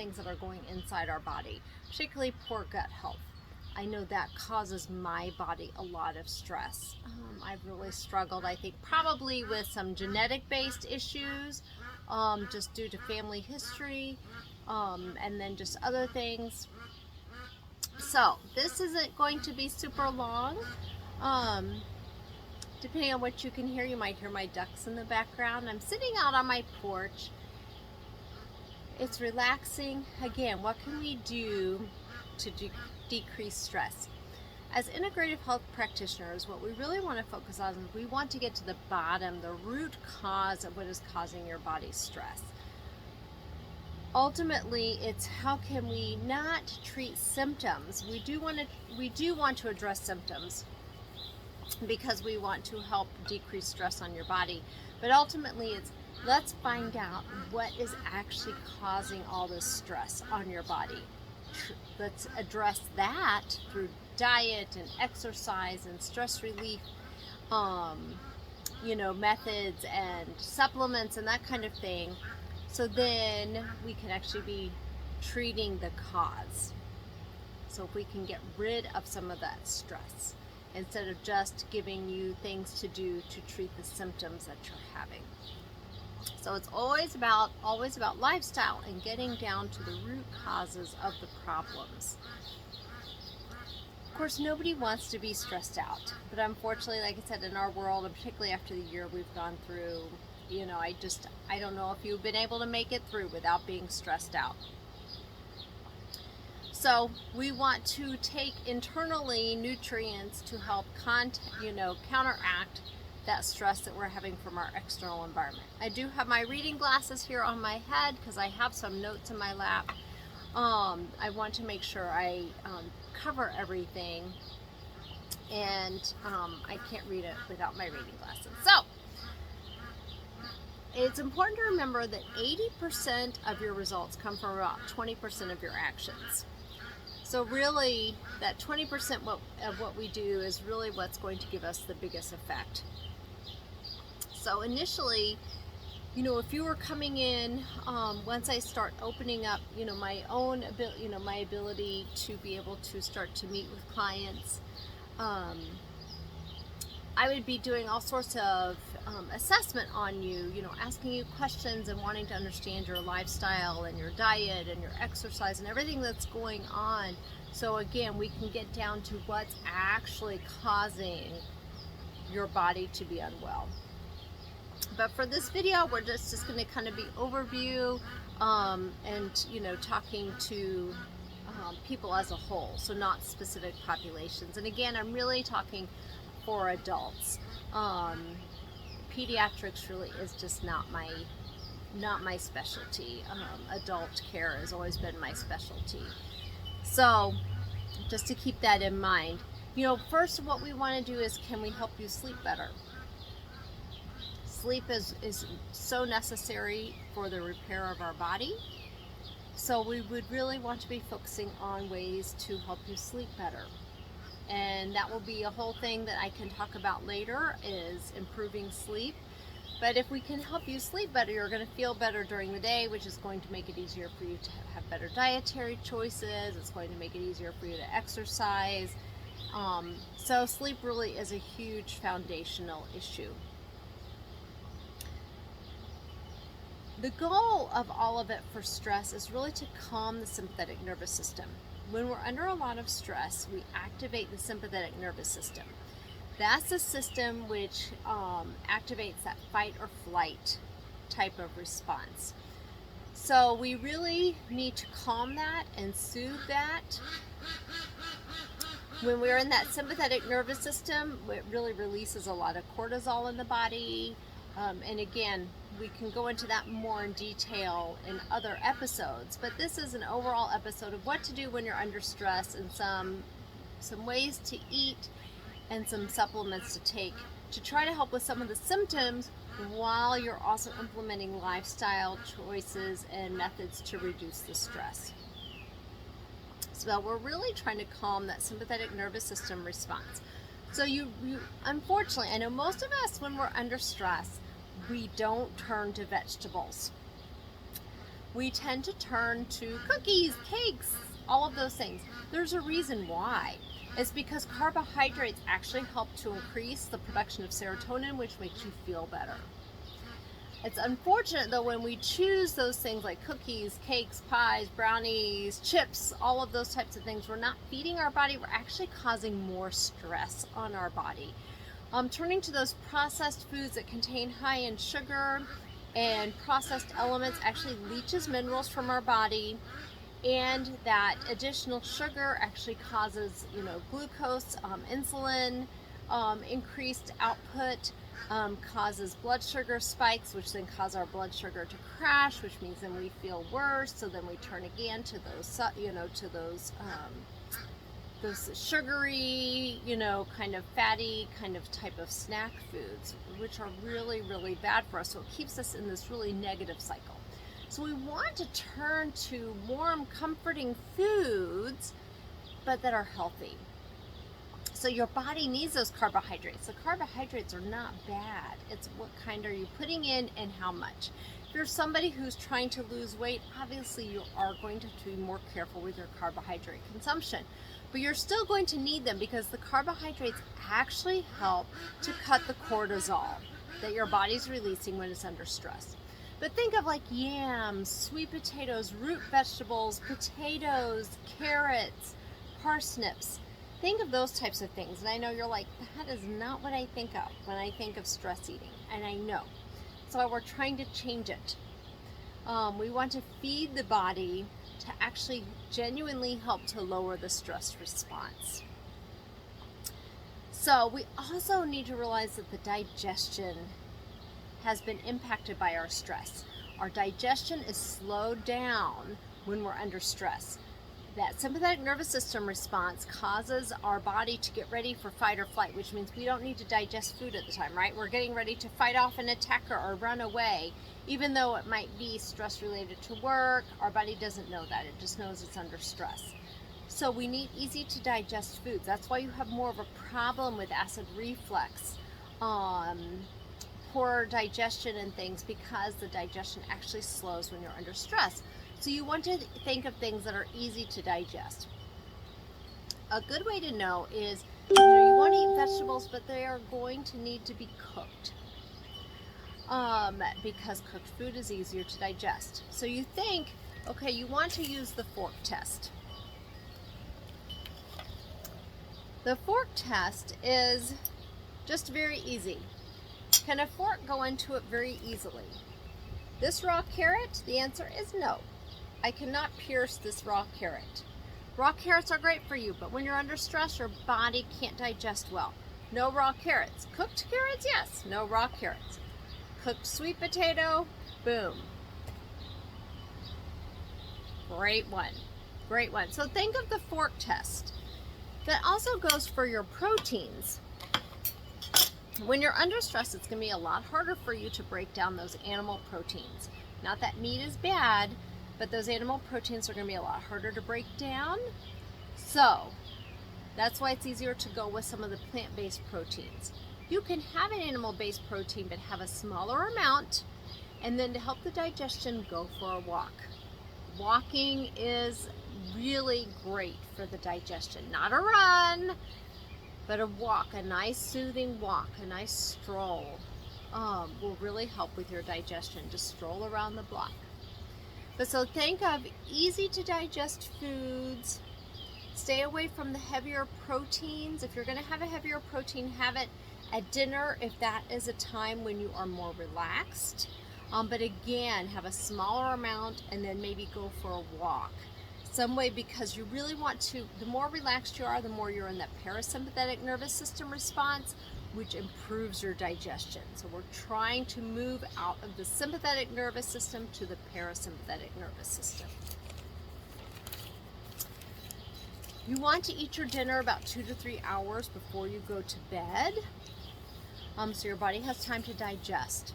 things that are going inside our body, particularly poor gut health. I know that causes my body a lot of stress. I've really struggled, I think, probably with some genetic-based issues, just due to family history, and then just other things. So this isn't going to be super long. Depending on what you can hear, you might hear my ducks in the background. I'm sitting out on my porch. It's relaxing. Again, what can we do to decrease stress? As integrative health practitioners, what we really want to focus on is we want to get to the bottom, the root cause of what is causing your body stress. Ultimately, it's how can we not treat symptoms. We do want to address symptoms because we want to help decrease stress on your body. But ultimately, it's let's find out what is actually causing all this stress on your body. Let's address that through diet and exercise and stress relief, methods and supplements and that kind of thing. So then we can actually be treating the cause. So if we can get rid of some of that stress, instead of just giving you things to do to treat the symptoms that you're having. So it's always about lifestyle and getting down to the root causes of the problems. Of course, nobody wants to be stressed out, but unfortunately, like I said, in our world, and particularly after the year we've gone through, I don't know if you've been able to make it through without being stressed out. So we want to take internally nutrients to help counteract that stress that we're having from our external environment. I do have my reading glasses here on my head because I have some notes in my lap. I want to make sure I cover everything, and I can't read it without my reading glasses. So it's important to remember that 80% of your results come from about 20% of your actions. So really, that 20% of what we do is really what's going to give us the biggest effect. So initially, if you were coming in, once I start opening up, my own ability, my ability to be able to start to meet with clients, I would be doing all sorts of assessment on you, asking you questions and wanting to understand your lifestyle and your diet and your exercise and everything that's going on. So again, we can get down to what's actually causing your body to be unwell. But for this video, we're just going to kind of be overview and talking to people as a whole, so not specific populations. And again, I'm really talking for adults. Pediatrics really is just not my specialty. Adult care has always been my specialty. So just to keep that in mind, first what we want to do is, can we help you sleep better? Sleep is so necessary for the repair of our body. So we would really want to be focusing on ways to help you sleep better. And that will be a whole thing that I can talk about later, is improving sleep. But if we can help you sleep better, you're going to feel better during the day, which is going to make it easier for you to have better dietary choices. It's going to make it easier for you to exercise. So sleep really is a huge foundational issue. The goal of all of it for stress is really to calm the sympathetic nervous system. When we're under a lot of stress, we activate the sympathetic nervous system. That's the system which activates that fight or flight type of response. So we really need to calm that and soothe that. When we're in that sympathetic nervous system, it really releases a lot of cortisol in the body. And again, we can go into that more in detail in other episodes, but this is an overall episode of what to do when you're under stress, and some ways to eat and some supplements to take to try to help with some of the symptoms while you're also implementing lifestyle choices and methods to reduce the stress. So we're really trying to calm that sympathetic nervous system response. So you unfortunately, I know most of us, when we're under stress, we don't turn to vegetables. we tend to turn to cookies, cakes, all of those things. There's a reason why. It's because carbohydrates actually help to increase the production of serotonin, which makes you feel better. It's unfortunate though when we choose those things like cookies, cakes, pies, brownies, chips, all of those types of things, we're not feeding our body, we're actually causing more stress on our body. Turning to those processed foods that contain high in sugar and processed elements actually leaches minerals from our body, and that additional sugar actually causes, glucose, insulin, increased output, causes blood sugar spikes, which then cause our blood sugar to crash, which means then we feel worse. So then we turn again to those sugary, kind of fatty, kind of type of snack foods, which are really, really bad for us. So it keeps us in this really negative cycle. So we want to turn to warm, comforting foods, but that are healthy. So your body needs those carbohydrates. The carbohydrates are not bad. It's what kind are you putting in and how much. If you're somebody who's trying to lose weight, obviously you are going to be more careful with your carbohydrate consumption. But you're still going to need them because the carbohydrates actually help to cut the cortisol that your body's releasing when it's under stress. But think of like yams, sweet potatoes, root vegetables, potatoes, carrots, parsnips. Think of those types of things. And I know you're like, that is not what I think of when I think of stress eating. And I know. So we're trying to change it. We want to feed the body to actually genuinely help to lower the stress response. So we also need to realize that the digestion has been impacted by our stress. Our digestion is slowed down when we're under stress. That sympathetic nervous system response causes our body to get ready for fight or flight, which means we don't need to digest food at the time, right? We're getting ready to fight off an attacker or run away, even though it might be stress related to work. Our body doesn't know that. It just knows it's under stress. So we need easy to digest foods. That's why you have more of a problem with acid reflux, poor digestion and things, because the digestion actually slows when you're under stress. So you want to think of things that are easy to digest. A good way to know is, you want to eat vegetables, but they are going to need to be cooked, because cooked food is easier to digest. So you think, okay, you want to use the fork test. The fork test is just very easy. Can a fork go into it very easily? This raw carrot, the answer is no. I cannot pierce this raw carrot. Raw carrots are great for you, but when you're under stress, your body can't digest well. No raw carrots. Cooked carrots, yes. No raw carrots. Cooked sweet potato, boom. Great one. Great one. So think of the fork test. That also goes for your proteins. When you're under stress, it's going to be a lot harder for you to break down those animal proteins. Not that meat is bad, but those animal proteins are going to be a lot harder to break down. So that's why it's easier to go with some of the plant-based proteins. You can have an animal-based protein, but have a smaller amount, and then to help the digestion, go for a walk. Walking is really great for the digestion. Not a run, but a walk, a nice soothing walk, a nice stroll will really help with your digestion. Just stroll around the block. But so think of easy to digest foods. Stay away from the heavier proteins. If you're going to have a heavier protein, have it at dinner if that is a time when you are more relaxed. But again, have a smaller amount and then maybe go for a walk. Some way, because you really want to, the more relaxed you are, the more you're in that parasympathetic nervous system response, which improves your digestion. So we're trying to move out of the sympathetic nervous system to the parasympathetic nervous system. You want to eat your dinner about 2 to 3 hours before you go to bed, so your body has time to digest.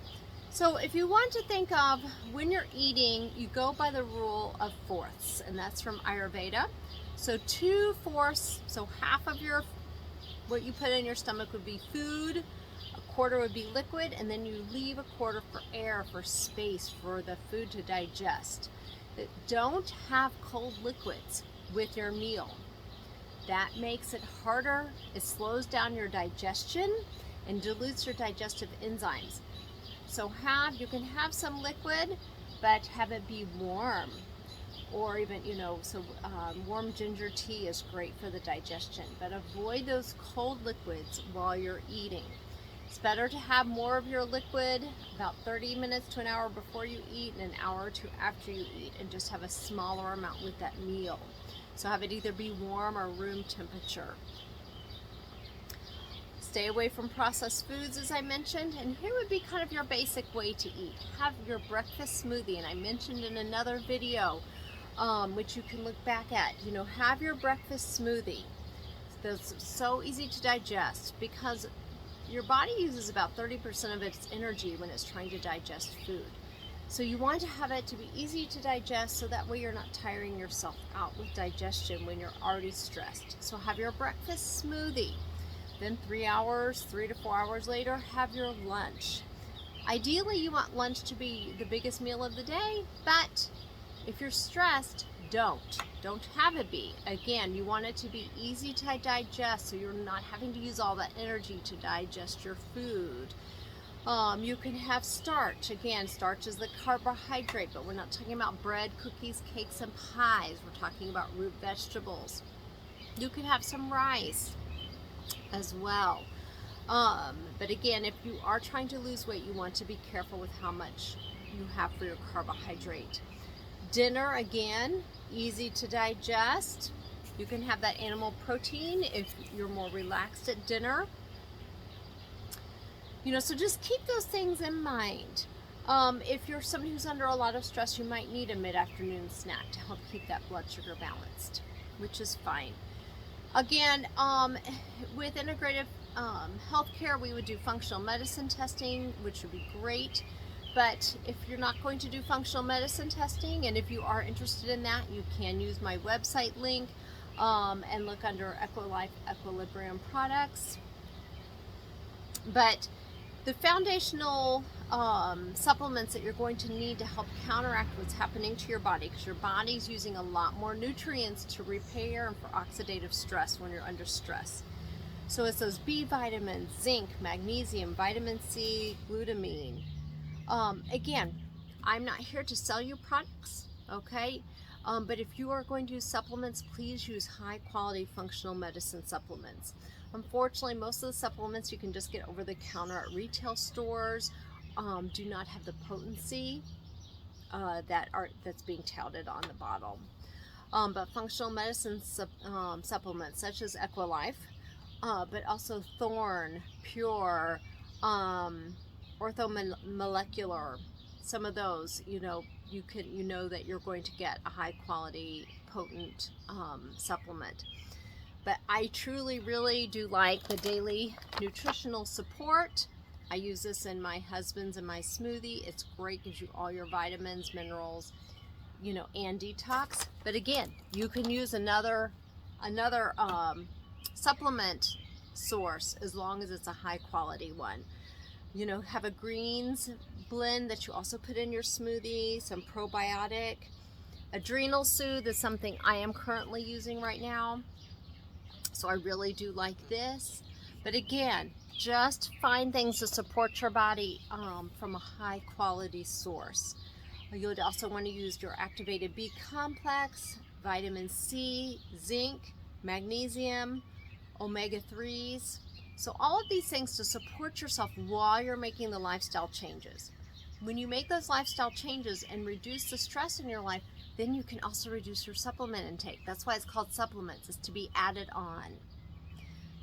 So if you want to think of when you're eating, you go by the rule of fourths, and that's from Ayurveda. So 2/4, so half of what you put in your stomach would be food, a quarter would be liquid, and then you leave a quarter for air, for space, for the food to digest. Don't have cold liquids with your meal. That makes it harder. It slows down your digestion and dilutes your digestive enzymes. So you can have some liquid, but have it be warm. Or even, warm ginger tea is great for the digestion, but avoid those cold liquids while you're eating. It's better to have more of your liquid about 30 minutes to an hour before you eat and an hour or two after you eat, and just have a smaller amount with that meal. So have it either be warm or room temperature. Stay away from processed foods, as I mentioned, and here would be kind of your basic way to eat. Have your breakfast smoothie, and I mentioned in another video, which you can look back at, have your breakfast smoothie. That's so easy to digest because your body uses about 30% of its energy when it's trying to digest food. So you want to have it to be easy to digest, so that way you're not tiring yourself out with digestion when you're already stressed. So have your breakfast smoothie. Then 3 to 4 hours later, have your lunch. Ideally, you want lunch to be the biggest meal of the day, but if you're stressed, don't have it be. Again, you want it to be easy to digest, so you're not having to use all that energy to digest your food. You can have starch. Again, starch is the carbohydrate, but we're not talking about bread, cookies, cakes, and pies. We're talking about root vegetables. You can have some rice as well. But again, if you are trying to lose weight, you want to be careful with how much you have for your carbohydrate. Dinner, again, easy to digest. You can have that animal protein if you're more relaxed at dinner. So just keep those things in mind. If you're somebody who's under a lot of stress, you might need a mid-afternoon snack to help keep that blood sugar balanced, which is fine. Again, with integrative healthcare, we would do functional medicine testing, which would be great. But if you're not going to do functional medicine testing, and if you are interested in that, you can use my website link and look under EquiLife Equilibrium products. But the foundational supplements that you're going to need to help counteract what's happening to your body, because your body's using a lot more nutrients to repair and for oxidative stress when you're under stress. So it's those B vitamins, zinc, magnesium, vitamin C, glutamine. Again, I'm not here to sell you products, okay? But if you are going to use supplements, please use high quality functional medicine supplements. Unfortunately, most of the supplements you can just get over the counter at retail stores do not have the potency that's being touted on the bottle. But functional medicine supplements such as EquiLife, but also Thorne, Pure, Orthomolecular, some of those, you know that you're going to get a high quality, potent supplement. But I truly, really do like the daily nutritional support. I use this in my husband's and my smoothie. It's great, gives you all your vitamins, minerals, and detox. But again, you can use another supplement source as long as it's a high quality one. Have a greens blend that you also put in your smoothie, some probiotic. Adrenal Soothe is something I am currently using right now. So I really do like this. But again, just find things to support your body from a high quality source. You would also want to use your activated B complex, vitamin C, zinc, magnesium, omega-3s. So all of these things to support yourself while you're making the lifestyle changes. When you make those lifestyle changes and reduce the stress in your life, then you can also reduce your supplement intake. That's why it's called supplements, is to be added on.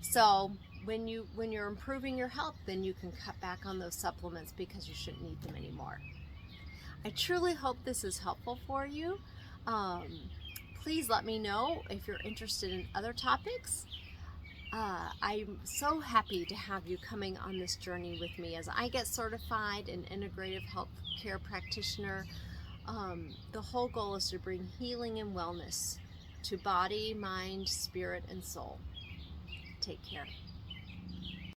So when you're improving your health, then you can cut back on those supplements because you shouldn't need them anymore. I truly hope this is helpful for you. Please let me know if you're interested in other topics. I'm so happy to have you coming on this journey with me as I get certified an integrative health care practitioner. The whole goal is to bring healing and wellness to body, mind, spirit, and soul. Take care.